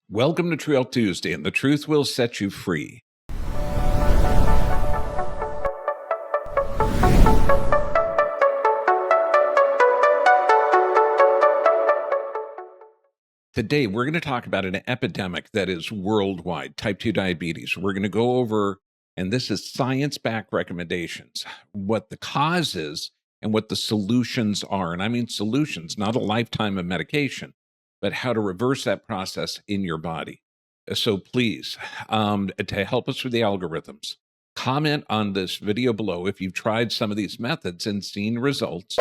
Welcome to Trail Tuesday, and the truth will set you free. Today, we're going to talk about an epidemic that is worldwide, type 2 diabetes. We're going to go over, and this is science-backed recommendations, what the cause is and what the solutions are. And I mean solutions, not a lifetime of medication, but how to reverse that process in your body. So please, to help us with the algorithms, comment on this video below if you've tried some of these methods and seen results.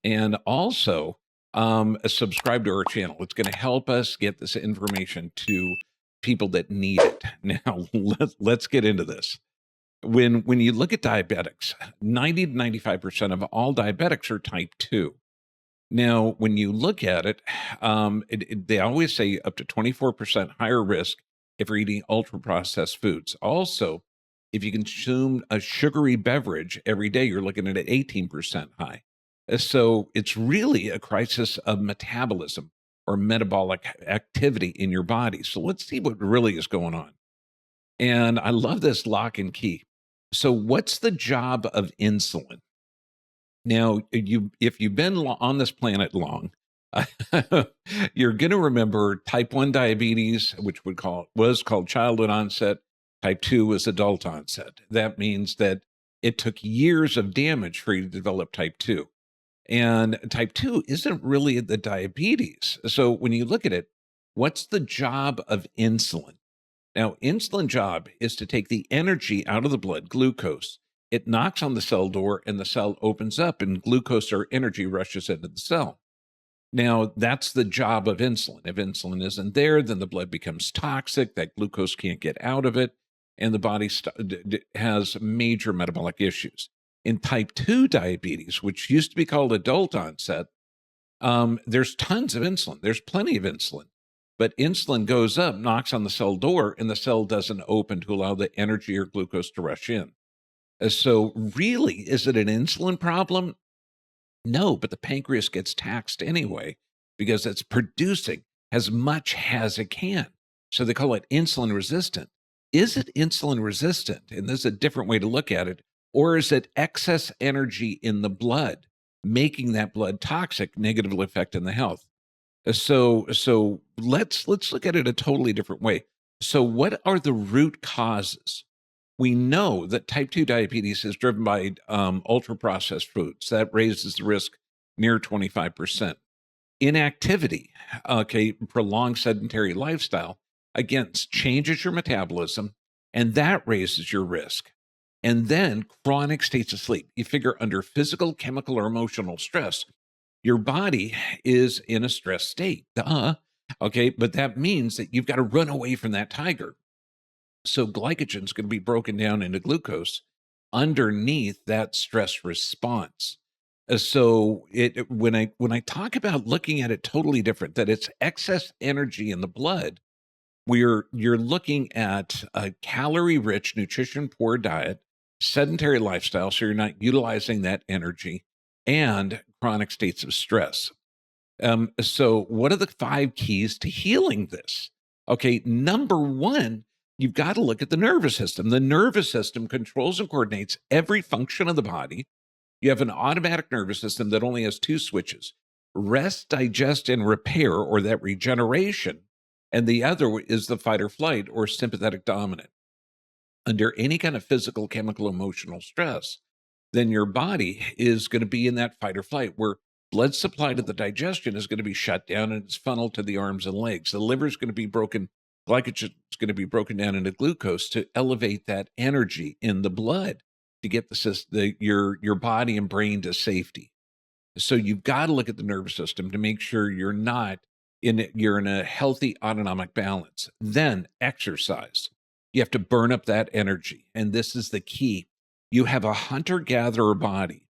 And also, subscribe to our channel. It's going to help us get this information to people that need it. Now, let's get into this. When you look at diabetics, 90 to 95% of all diabetics are type 2. Now, when you look at it, they always say up to 24% higher risk if you're eating ultra-processed foods. Also, if you consume a sugary beverage every day, you're looking at an 18% high. So it's really a crisis of metabolism or metabolic activity in your body. So let's see what really is going on. And I love this lock and key. So what's the job of insulin? Now, if you've been on this planet long, you're going to remember type 1 diabetes, which was called childhood onset. Type 2 was adult onset. That means that it took years of damage for you to develop type 2. And type 2 isn't really the diabetes. So when you look at it, what's the job of insulin? Now, insulin job is to take the energy out of the blood, glucose. It knocks on the cell door and the cell opens up and glucose or energy rushes into the cell. Now, that's the job of insulin. If insulin isn't there, then the blood becomes toxic. That glucose can't get out of it, and the body has major metabolic issues. In type 2 diabetes, which used to be called adult onset, there's tons of insulin. There's plenty of insulin. But insulin goes up, knocks on the cell door, and the cell doesn't open to allow the energy or glucose to rush in. So really, is it an insulin problem? No, but the pancreas gets taxed anyway because it's producing as much as it can. So they call it insulin resistant. Is it insulin resistant? And this is a different way to look at it. Or is it excess energy in the blood, making that blood toxic, negatively affecting the health? So let's look at it a totally different way. So what are the root causes? We know that type 2 diabetes is driven by ultra-processed foods. That raises the risk near 25%. Inactivity, prolonged sedentary lifestyle, again, changes your metabolism, and that raises your risk. And then chronic states of sleep. You figure under physical, chemical, or emotional stress, your body is in a stress state. But that means that you've got to run away from that tiger. So glycogen is going to be broken down into glucose underneath that stress response. So when I talk about looking at it totally different, that it's excess energy in the blood, you're looking at a calorie-rich, nutrition-poor diet, sedentary lifestyle, so you're not utilizing that energy, and chronic states of stress. So what are the 5 keys to healing this? Okay, number 1, you've got to look at the nervous system. The nervous system controls and coordinates every function of the body. You have an automatic nervous system that only has 2 switches: rest, digest, and repair, or that regeneration. And the other is the fight or flight, or sympathetic dominant. Under any kind of physical, chemical, emotional stress, then your body is going to be in that fight or flight, where blood supply to the digestion is going to be shut down and it's funneled to the arms and legs. The liver is going to be broken. Glycogen is going to be broken down into glucose to elevate that energy in the blood to get your body and brain to safety. So you've got to look at the nervous system to make sure you're in a healthy autonomic balance. Then exercise. You have to burn up that energy. And this is the key. You have a hunter-gatherer body.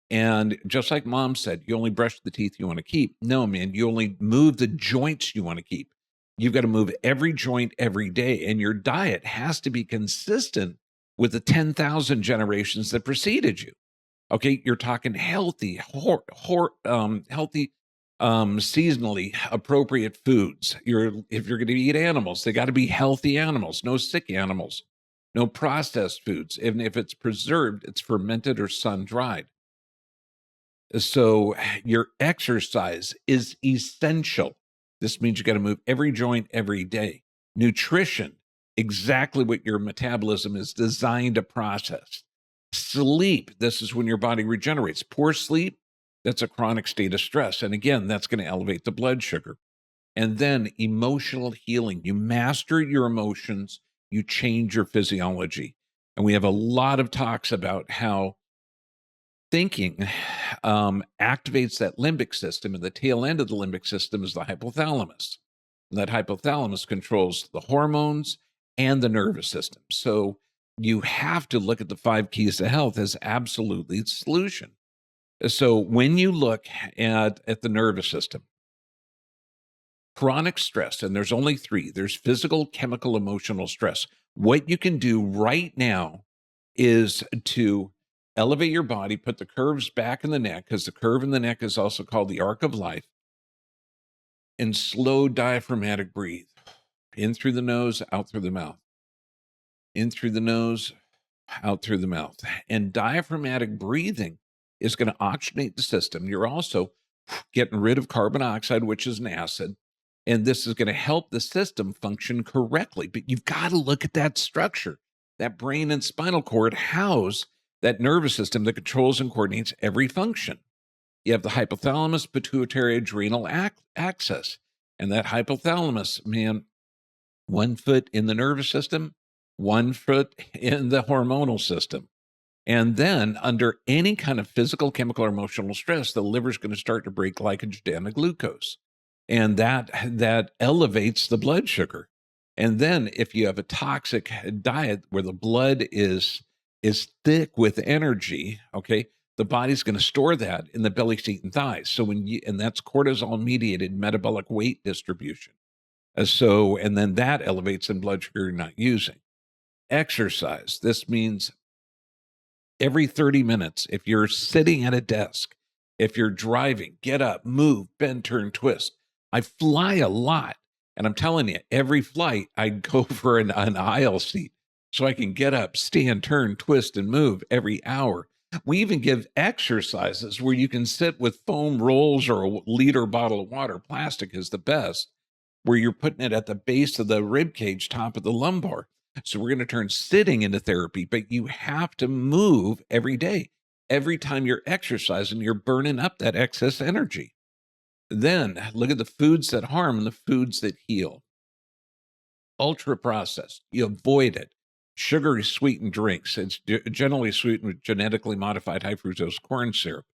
And just like Mom said, you only brush the teeth you want to keep. No, man, you only move the joints you want to keep. You've got to move every joint every day. And your diet has to be consistent with the 10,000 generations that preceded you. Okay, you're talking healthy, healthy Seasonally appropriate foods. If you're going to eat animals, they got to be healthy animals, no sick animals, no processed foods. Even if it's preserved, it's fermented or sun dried. So your exercise is essential. This means you got to move every joint every day. Nutrition, exactly what your metabolism is designed to process. Sleep, this is when your body regenerates. Poor sleep, that's a chronic state of stress. And again, that's going to elevate the blood sugar. And then emotional healing. You master your emotions, you change your physiology. And we have a lot of talks about how thinking activates that limbic system, and the tail end of the limbic system is the hypothalamus. And that hypothalamus controls the hormones and the nervous system. So you have to look at the 5 keys to health as absolutely the solution. So when you look at the nervous system, chronic stress, and there's only 3. There's physical, chemical, emotional stress. What you can do right now is to elevate your body, put the curves back in the neck, because the curve in the neck is also called the arc of life, and slow diaphragmatic breathe. In through the nose, out through the mouth. In through the nose, out through the mouth. And diaphragmatic breathing is going to oxygenate the system. You're also getting rid of carbon dioxide, which is an acid. And this is going to help the system function correctly. But you've got to look at that structure. That brain and spinal cord house that nervous system that controls and coordinates every function. You have the hypothalamus, pituitary, adrenal axis. And that hypothalamus, man, 1 foot in the nervous system, 1 foot in the hormonal system. And then under any kind of physical, chemical, or emotional stress, the liver is going to start to break glycogen down to glucose. And that elevates the blood sugar. And then if you have a toxic diet where the blood is thick with energy, okay, the body's going to store that in the belly, seat, and thighs. So and that's cortisol mediated metabolic weight distribution. And then that elevates in blood sugar you're not using. Exercise. This means every 30 minutes, if you're sitting at a desk, if you're driving, get up, move, bend, turn, twist. I fly a lot. And I'm telling you, every flight, I go for an aisle seat so I can get up, stand, turn, twist, and move every hour. We even give exercises where you can sit with foam rolls or a liter bottle of water. Plastic is the best, where you're putting it at the base of the rib cage, top of the lumbar. So we're going to turn sitting into therapy, but you have to move every day. Every time you're exercising, you're burning up that excess energy. Then look at the foods that harm and the foods that heal. Ultra processed, you avoid it. Sugary sweetened drinks, it's generally sweetened with genetically modified high fructose corn syrup.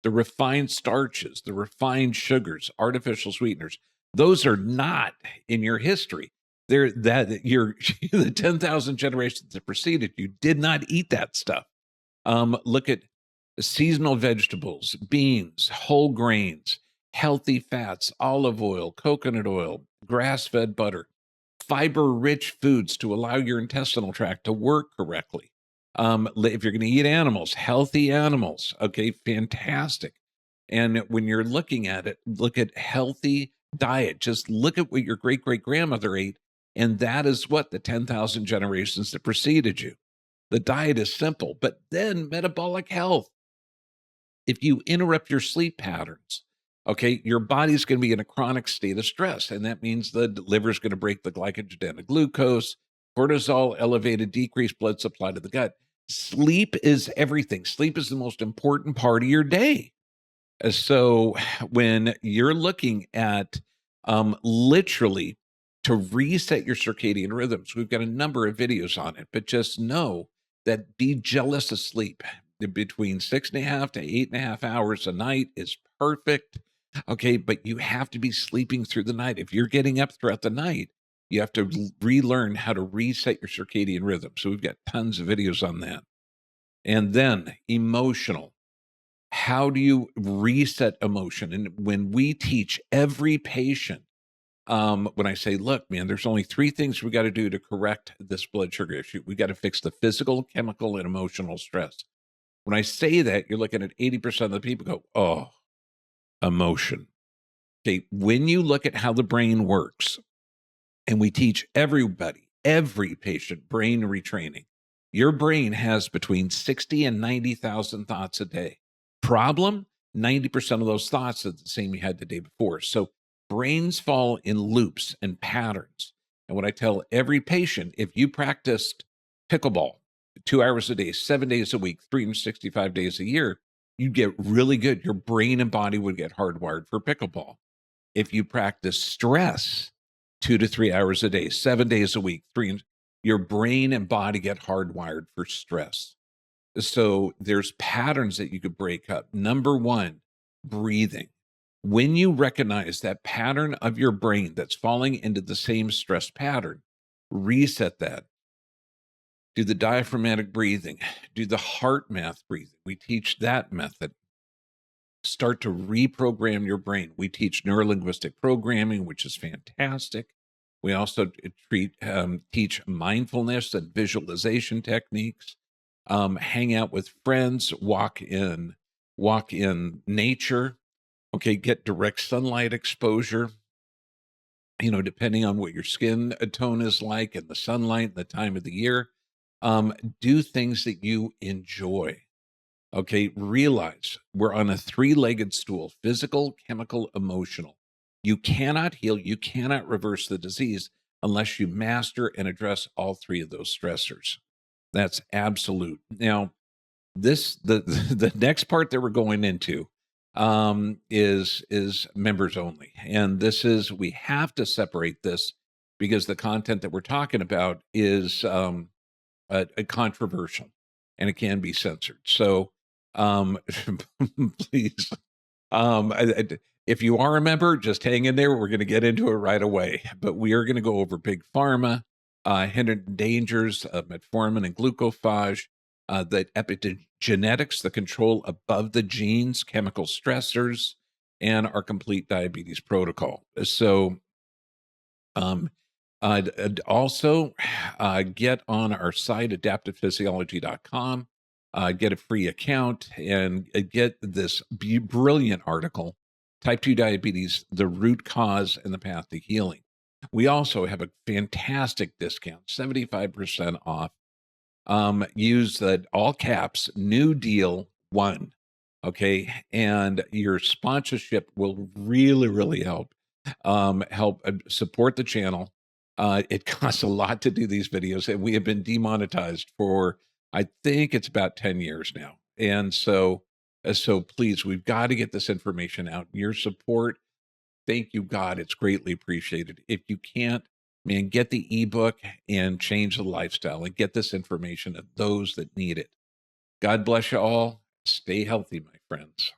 The refined starches, the refined sugars, artificial sweeteners, those are not in your history. They're the 10,000 generations that preceded you did not eat that stuff. Look at seasonal vegetables, beans, whole grains, healthy fats, olive oil, coconut oil, grass-fed butter, fiber-rich foods to allow your intestinal tract to work correctly. If you're going to eat animals, healthy animals, okay, fantastic. And when you're looking at it, look at healthy diet. Just look at what your great-great-grandmother ate, and that is what the 10,000 generations that preceded you. The diet is simple, but then metabolic health. If you interrupt your sleep patterns, okay, your body's going to be in a chronic state of stress. And that means the liver is going to break the glycogen down to glucose, cortisol elevated, decreased blood supply to the gut. Sleep is everything. Sleep is the most important part of your day. So when you're looking at literally to reset your circadian rhythms, we've got a number of videos on it, but just know that be jealous of sleep. Between 6.5 to 8.5 hours a night is perfect. Okay, but you have to be sleeping through the night. If you're getting up throughout the night, you have to relearn how to reset your circadian rhythm. So we've got tons of videos on that. And then emotional. How do you reset emotion? And when we teach every patient, when I say, look, man, there's only 3 things we got to do to correct this blood sugar issue. We got to fix the physical, chemical, and emotional stress. When I say that, you're looking at 80% of the people go, oh, emotion. Okay, when you look at how the brain works, and we teach everybody, every patient, brain retraining. Your brain has between 60 and 90,000 thoughts a day. Problem, 90% of those thoughts are the same you had the day before. So brains fall in loops and patterns. And what I tell every patient, if you practiced pickleball 2 hours a day, 7 days a week, 365 days a year, you'd get really good. Your brain and body would get hardwired for pickleball. If you practice stress 2 to 3 hours a day, 7 days a week, your brain and body get hardwired for stress. So there's patterns that you could break up. Number one, breathing. When you recognize that pattern of your brain that's falling into the same stress pattern, reset that. Do the diaphragmatic breathing, do the heart math breathing. We teach that method. Start to reprogram your brain. We teach neurolinguistic programming, which is fantastic. We also teach mindfulness and visualization techniques. Hang out with friends, walk in nature. Okay, get direct sunlight exposure. Depending on what your skin tone is like and the sunlight and the time of the year. Do things that you enjoy. Okay, realize we're on a three-legged stool: physical, chemical, emotional. You cannot heal, you cannot reverse the disease unless you master and address all three of those stressors. That's absolute. Now, the next part that we're going into is members only. And we have to separate this because the content that we're talking about is controversial and it can be censored. So please, if you are a member, just hang in there. We're going to get into it right away. But we are going to go over big pharma, hidden dangers of metformin and glucophage, the epigenetics, the control above the genes, chemical stressors, and our complete diabetes protocol. So also get on our site, adaptivephysiology.com. Get a free account and get this brilliant article, Type 2 Diabetes, the Root Cause and the Path to Healing. We also have a fantastic discount, 75% off. Use the all caps, New Deal 1. Okay. And your sponsorship will really, really help support the channel. It costs a lot to do these videos, and we have been demonetized for, I think it's about 10 years now. And so please, we've got to get this information out. Your support, thank you, God. It's greatly appreciated. If you can't, man, get the ebook and change the lifestyle and get this information to those that need it. God bless you all. Stay healthy, my friends.